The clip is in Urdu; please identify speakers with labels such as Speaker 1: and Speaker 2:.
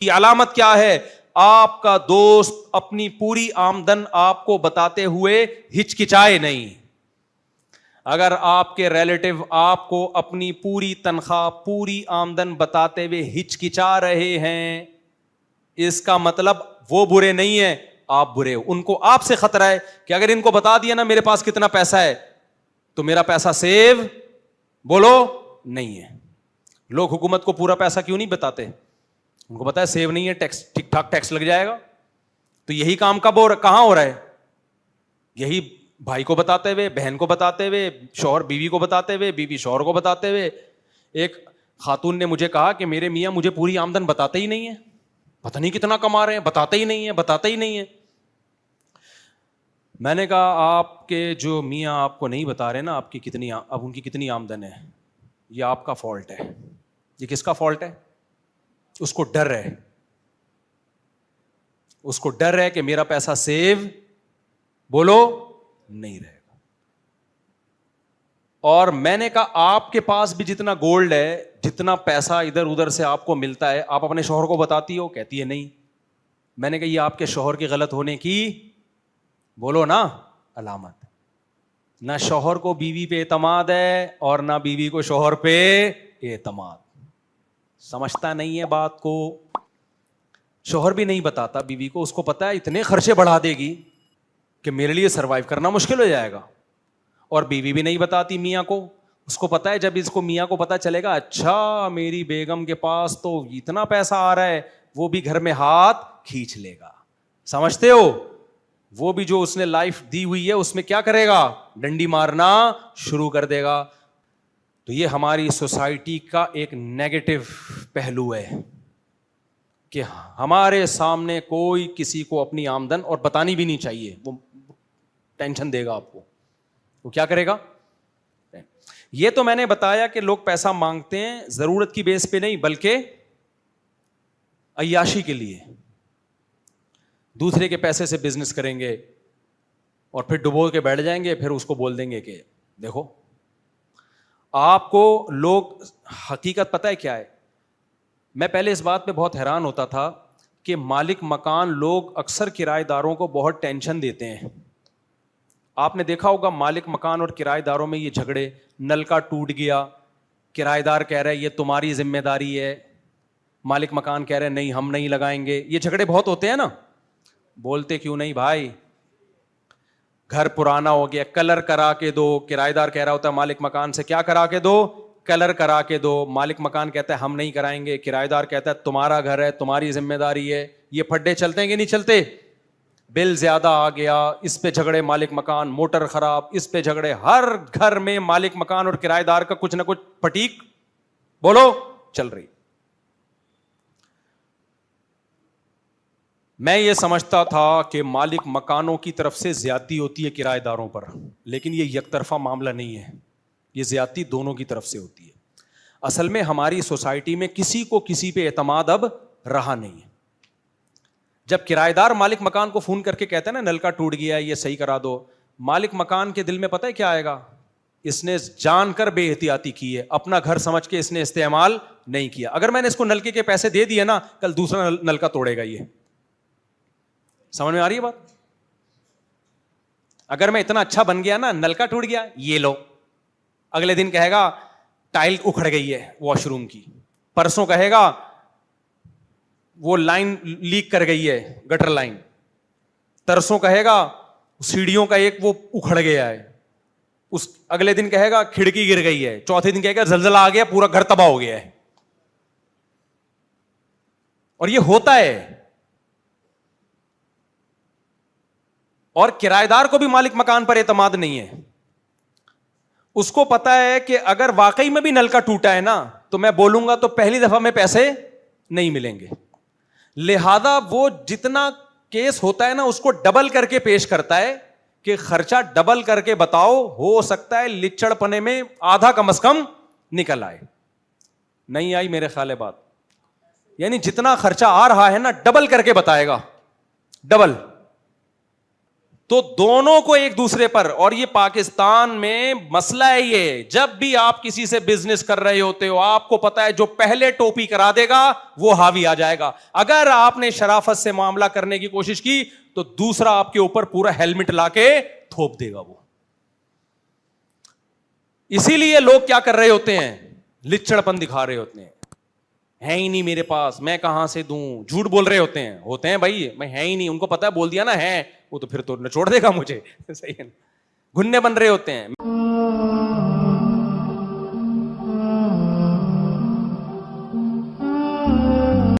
Speaker 1: کی علامت کیا ہے؟ آپ کا دوست اپنی پوری آمدن آپ کو بتاتے ہوئے ہچکچائے نہیں. اگر آپ کے ریلیٹو آپ کو اپنی پوری تنخواہ پوری آمدن بتاتے ہوئے ہچکچا رہے ہیں, اس کا مطلب وہ برے نہیں ہیں, آپ برے ہو. ان کو آپ سے خطرہ ہے کہ اگر ان کو بتا دیا نا میرے پاس کتنا پیسہ ہے تو میرا پیسہ سیو بولو نہیں ہے. لوگ حکومت کو پورا پیسہ کیوں نہیں بتاتے؟ ان کو پتا ہے سیو نہیں ہے, ٹیکس ٹھیک ٹھاک ٹیکس لگ جائے گا. تو یہی کام کہاں ہو رہا ہے؟ یہی بھائی کو بتاتے ہوئے, بہن کو بتاتے ہوئے, شوہر بیوی کو بتاتے ہوئے, بیوی شوہر کو بتاتے ہوئے. ایک خاتون نے مجھے کہا کہ میرے میاں مجھے پوری آمدن بتاتے ہی نہیں ہے, پتہ نہیں کتنا کما رہے ہیں, بتاتے ہی نہیں ہیں. میں نے کہا آپ کے جو میاں آپ کو نہیں بتا رہے نا آپ کی کتنی, اب ان کی کتنی آمدن ہے, یہ آپ کا فالٹ ہے. یہ کس کا فالٹ ہے؟ اس کو ڈر ہے, اس کو ڈر ہے کہ میرا پیسہ سیو بولو نہیں رہے گا. اور میں نے کہا آپ کے پاس بھی جتنا گولڈ ہے, جتنا پیسہ ادھر ادھر سے آپ کو ملتا ہے, آپ اپنے شوہر کو بتاتی ہو؟ کہتی ہے نہیں. میں نے کہا یہ آپ کے شوہر کے غلط ہونے کی بولو نا علامت. نہ شوہر کو بیوی پہ اعتماد ہے اور نہ بیوی کو شوہر پہ اعتماد. سمجھتا نہیں ہے بات کو. شوہر بھی نہیں بتاتا بیوی کو, اس کو پتا ہے اتنے خرچے بڑھا دے گی کہ میرے لیے سروائیو کرنا مشکل ہو جائے گا. اور بیوی بھی نہیں بتاتی میاں کو, اس کو پتا ہے جب اس کو میاں کو پتا چلے گا اچھا میری بیگم کے پاس تو اتنا پیسہ آ رہا ہے, وہ بھی گھر میں ہاتھ کھینچ لے گا. سمجھتے ہو؟ وہ بھی جو اس نے لائف دی ہوئی ہے اس میں کیا کرے گا؟ ڈنڈی مارنا شروع کر دے گا. تو یہ ہماری سوسائٹی کا ایک نیگیٹو پہلو ہے کہ ہمارے سامنے کوئی کسی کو اپنی آمدن اور بتانی بھی نہیں چاہیے, وہ ٹینشن دے گا آپ کو. وہ کیا کرے گا؟ یہ تو میں نے بتایا کہ لوگ پیسہ مانگتے ہیں ضرورت کی بیس پہ نہیں بلکہ عیاشی کے لیے. دوسرے کے پیسے سے بزنس کریں گے اور پھر ڈبو کے بیٹھ جائیں گے, پھر اس کو بول دیں گے کہ دیکھو. آپ کو لوگ حقیقت پتہ ہے کیا ہے؟ میں پہلے اس بات پہ بہت حیران ہوتا تھا کہ مالک مکان لوگ اکثر کرایہ داروں کو بہت ٹینشن دیتے ہیں. آپ نے دیکھا ہوگا مالک مکان اور کرایہ داروں میں یہ جھگڑے, نل کا ٹوٹ گیا, کرایہ دار کہہ رہا ہے یہ تمہاری ذمہ داری ہے, مالک مکان کہہ رہے ہیں نہیں ہم نہیں لگائیں گے. یہ جھگڑے بہت ہوتے ہیں نا. بولتے کیوں نہیں بھائی؟ گھر پرانا ہو گیا, کلر کرا کے دو. کرایہ دار کہہ رہا ہوتا ہے مالک مکان سے کیا کرا کے دو؟ کلر کرا کے دو. مالک مکان کہتا ہے ہم نہیں کرائیں گے, کرایہ دار کہتا ہے تمہارا گھر ہے تمہاری ذمہ داری ہے. یہ پھڈے چلتے ہیں کہ نہیں چلتے؟ بل زیادہ آ گیا, اس پہ جھگڑے مالک مکان, موٹر خراب اس پہ جھگڑے. ہر گھر میں مالک مکان اور کرایہ دار کا کچھ نہ کچھ پٹیک بولو چل رہی. میں یہ سمجھتا تھا کہ مالک مکانوں کی طرف سے زیادتی ہوتی ہے کرایہ داروں پر, لیکن یہ یک طرفہ معاملہ نہیں ہے, یہ زیادتی دونوں کی طرف سے ہوتی ہے. اصل میں ہماری سوسائٹی میں کسی کو کسی پہ اعتماد اب رہا نہیں ہے. جب کرایہ دار مالک مکان کو فون کر کے کہتا ہے نا نل کا ٹوٹ گیا ہے یہ صحیح کرا دو, مالک مکان کے دل میں پتہ ہے کیا آئے گا؟ اس نے جان کر بے احتیاطی کی ہے, اپنا گھر سمجھ کے اس نے استعمال نہیں کیا. اگر میں نے اس کو نلکے کے پیسے دے دیے نا, کل دوسرا نلکا توڑے گا. یہ سمجھ میں آ رہی ہے بات؟ اگر میں اتنا اچھا بن گیا نا, نلکا ٹوٹ گیا یہ لو, اگلے دن کہے گا ٹائل اکھڑ گئی ہے واش روم کی, پرسوں کہے گا وہ لائن لیک کر گئی ہے گٹر لائن, ترسوں کہے گا سیڑھیوں کا ایک وہ اکھڑ گیا ہے, اس اگلے دن کہے گا کھڑکی گر گئی ہے, چوتھے دن کہے گا زلزلہ آ گیا پورا گھر تباہ ہو گیا ہے. اور یہ ہوتا ہے. اور کرایہ دار کو بھی مالک مکان پر اعتماد نہیں ہے. اس کو پتا ہے کہ اگر واقعی میں بھی نل کا ٹوٹا ہے نا تو میں بولوں گا تو پہلی دفعہ میں پیسے نہیں ملیں گے, لہذا وہ جتنا کیس ہوتا ہے نا اس کو ڈبل کر کے پیش کرتا ہے کہ خرچہ ڈبل کر کے بتاؤ, ہو سکتا ہے لچڑ پنے میں آدھا کم از کم نکل آئے. نہیں آئی میرے خیال ہے بات؟ یعنی جتنا خرچہ آ رہا ہے نا ڈبل کر کے بتائے گا, ڈبل. تو دونوں کو ایک دوسرے پر, اور یہ پاکستان میں مسئلہ ہے یہ, جب بھی آپ کسی سے بزنس کر رہے ہوتے ہو آپ کو پتا ہے جو پہلے ٹوپی کرا دے گا وہ حاوی آ جائے گا. اگر آپ نے شرافت سے معاملہ کرنے کی کوشش کی تو دوسرا آپ کے اوپر پورا ہیلمٹ لا کے تھوپ دے گا وہ. اسی لیے لوگ کیا کر رہے ہوتے ہیں, لچڑپن دکھا رہے ہوتے ہیں, ہے ہی نہیں میرے پاس, میں کہاں سے دوں, جھوٹ بول رہے ہوتے ہیں بھائی, میں ہے ہی نہیں, ان کو پتا ہے بول دیا نا ہے, وہ تو پھر تو نچوڑ دے گا مجھے, صحیح ہے نا, گھننے بن رہے ہوتے ہیں.